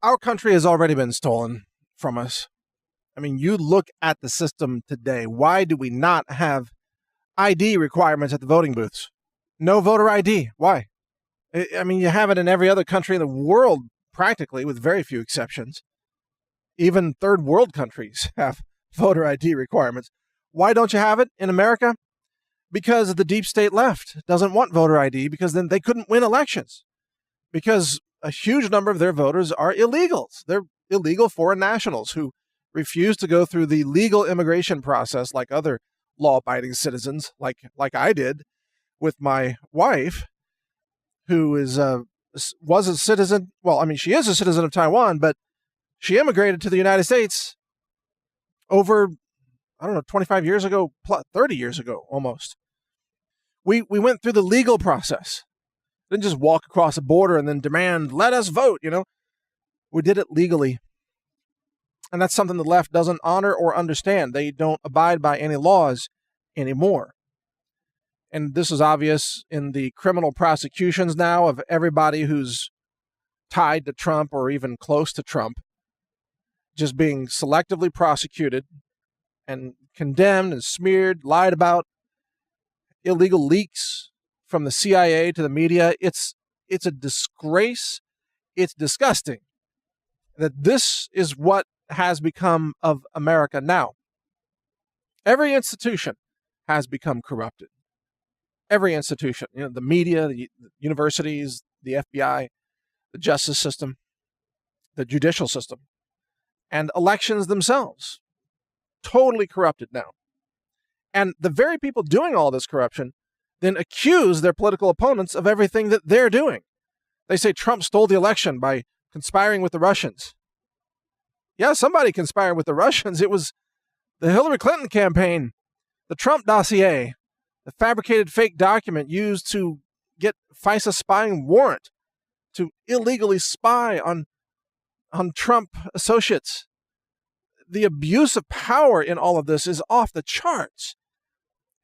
Our country has already been stolen from us. I mean, you look at the system today. Why do we not have ID requirements at the voting booths? No voter ID. Why? I mean, you have it in every other country in the world, practically, with very few exceptions. Even third world countries have voter ID requirements. Why don't you have it in America? Because the deep state left doesn't want voter ID, because then they couldn't win elections. Because a huge number of their voters are illegals. They're illegal foreign nationals who refuse to go through the legal immigration process like other law-abiding citizens, like I did with my wife, who was a citizen. Well, I mean, she is a citizen of Taiwan, but she immigrated to the United States over, 25 years ago, 30 years ago, almost. We went through the legal process. Didn't just walk across a border and then demand, let us vote, We did it legally. And that's something the left doesn't honor or understand. They don't abide by any laws anymore. And this is obvious in the criminal prosecutions now of everybody who's tied to Trump or even close to Trump, just being selectively prosecuted and condemned and smeared, lied about, illegal leaks from the CIA to the media. It's a disgrace. It's disgusting that this is what has become of America now. Every institution has become corrupted. Every institution, the media, the universities, the FBI, the justice system, the judicial system, and elections themselves, totally corrupted now. And the very people doing all this corruption then accuse their political opponents of everything that they're doing. They say Trump stole the election by conspiring with the Russians. Yeah, somebody conspired with the Russians. It was the Hillary Clinton campaign, the Trump dossier, the fabricated fake document used to get FISA spying warrant to illegally spy on Trump associates. The abuse of power in all of this is off the charts.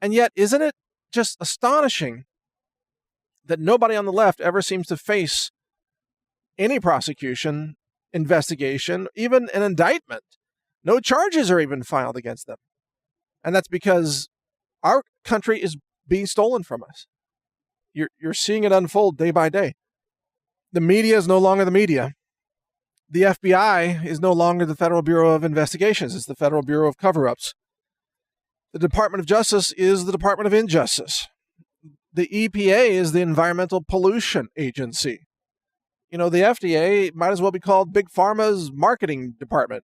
And yet, isn't it just astonishing that nobody on the left ever seems to face any prosecution, investigation, even an indictment? No charges are even filed against them. And that's because our country is being stolen from us. You're seeing it unfold day by day. The media is no longer the media. The FBI is no longer the Federal Bureau of Investigations. It's the Federal Bureau of Cover-Ups. The Department of Justice is the Department of Injustice. The EPA is the Environmental Pollution Agency. The FDA might as well be called Big Pharma's marketing department.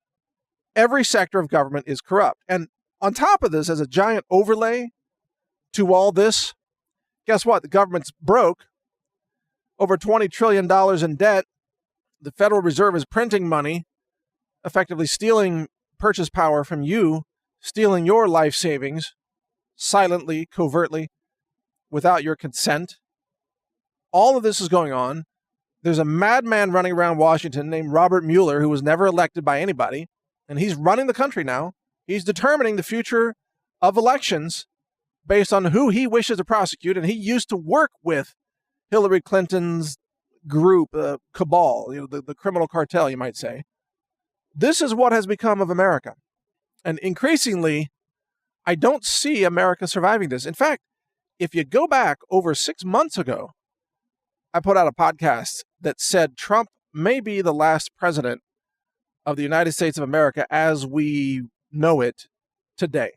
Every sector of government is corrupt. And on top of this, as a giant overlay to all this, guess what? The government's broke. Over $20 trillion in debt. The Federal Reserve is printing money, effectively stealing purchase power from you, stealing your life savings, silently, covertly, without your consent. All of this is going on. There's a madman running around Washington named Robert Mueller, who was never elected by anybody, and he's running the country now. He's determining the future of elections based on who he wishes to prosecute, and he used to work with Hillary Clinton's group, cabal, the criminal cartel, you might say. This is what has become of America. And increasingly, I don't see America surviving this. In fact, if you go back over 6 months ago, I put out a podcast that said Trump may be the last president of the United States of America as we know it today.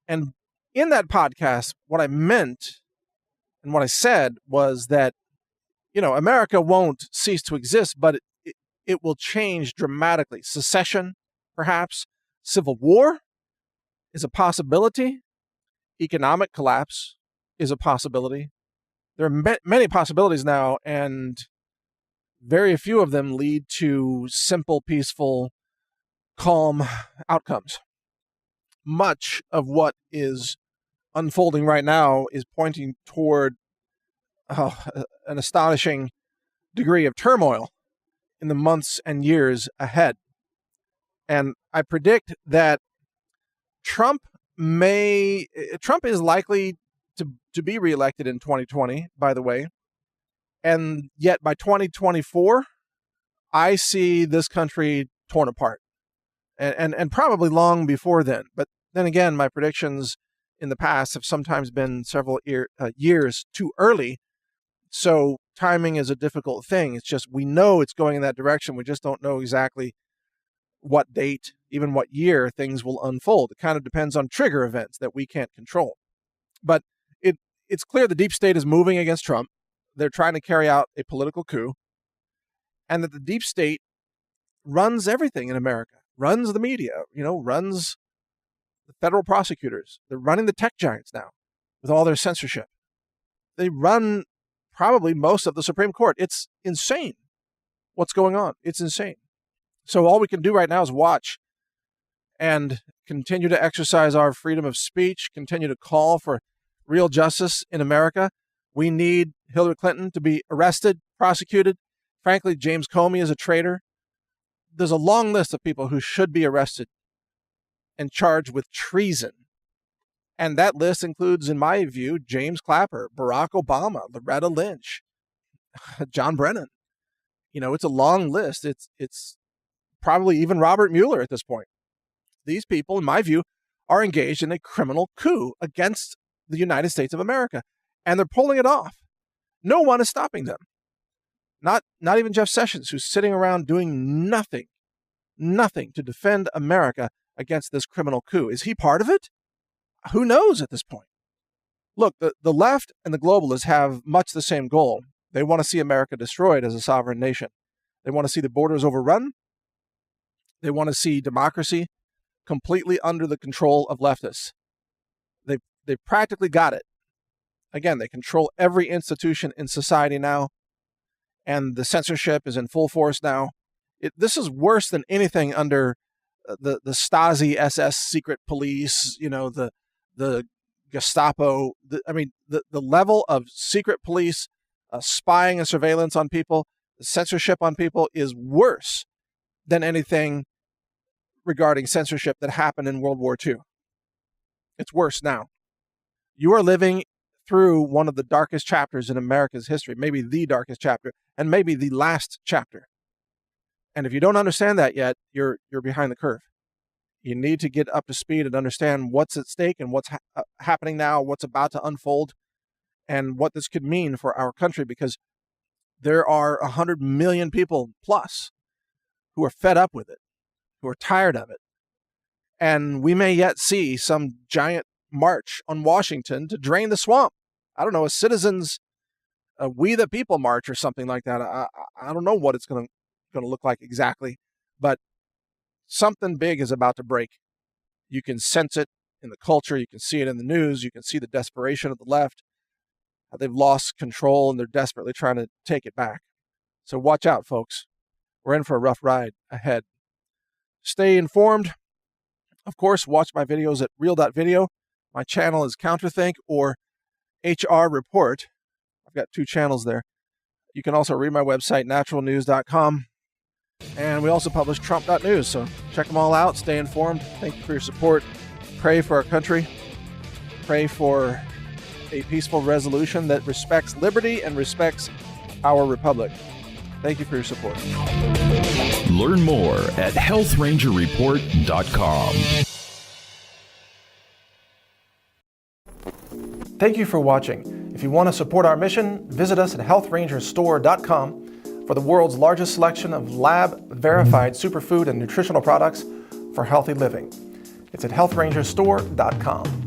And in that podcast, what I meant and what I said was that, America won't cease to exist, but it will change dramatically. Secession, perhaps. Civil war is a possibility. Economic collapse is a possibility. There are many possibilities now, and very few of them lead to simple, peaceful, calm outcomes. Much of what is unfolding right now is pointing toward an astonishing degree of turmoil in the months and years ahead. And I predict that Trump is likely to be reelected in 2020, by the way. And yet by 2024, I see this country torn apart, and probably long before then. But then again, my predictions in the past have sometimes been several years too early. So timing is a difficult thing. It's just we know it's going in that direction. We just don't know exactly what date, even what year things will unfold. It kind of depends on trigger events that we can't control. But it's clear the deep state is moving against Trump. They're trying to carry out a political coup, and that the deep state runs everything in America, runs the media, runs the federal prosecutors. They're running the tech giants now with all their censorship. They run probably most of the Supreme Court. It's insane what's going on. It's insane. So all we can do right now is watch and continue to exercise our freedom of speech, continue to call for real justice in America. We need Hillary Clinton to be arrested, prosecuted. Frankly, James Comey is a traitor. There's a long list of people who should be arrested and charged with treason. And that list includes, in my view, James Clapper, Barack Obama, Loretta Lynch, John Brennan. It's a long list. It's probably even Robert Mueller at this point. These people, in my view, are engaged in a criminal coup against the United States of America. And they're pulling it off. No one is stopping them. Not even Jeff Sessions, who's sitting around doing nothing to defend America against this criminal coup. Is he part of it? Who knows at this point? Look, the left and the globalists have much the same goal. They want to see America destroyed as a sovereign nation. They want to see the borders overrun. They want to see democracy completely under the control of leftists. They've practically got it. Again, they control every institution in society now, and the censorship is in full force now. This is worse than anything under the Stasi SS secret police, the Gestapo. The level of secret police spying and surveillance on people, the censorship on people is worse than anything regarding censorship that happened in World War II. It's worse now. You are living through one of the darkest chapters in America's history, maybe the darkest chapter, and maybe the last chapter. And if you don't understand that yet, you're behind the curve. You need to get up to speed and understand what's at stake and what's happening now, what's about to unfold, and what this could mean for our country, because there are 100 million people plus who are fed up with it, who are tired of it. And we may yet see some giant march on Washington to drain the swamp. I don't know, a citizens, We the People march or something like that. I don't know what it's going to look like exactly, but something big is about to break. You can sense it in the culture. You can see it in the news. You can see the desperation of the left. They've lost control and they're desperately trying to take it back. So watch out, folks. We're in for a rough ride ahead. Stay informed. Of course, watch my videos at real.video. My channel is Counterthink or HR Report. I've got 2 channels there. You can also read my website, naturalnews.com. And we also publish Trump.news. So check them all out. Stay informed. Thank you for your support. Pray for our country. Pray for a peaceful resolution that respects liberty and respects our republic. Thank you for your support. Learn more at healthrangerreport.com. Thank you for watching. If you want to support our mission, visit us at healthrangerstore.com for the world's largest selection of lab-verified superfood and nutritional products for healthy living. It's at healthrangerstore.com.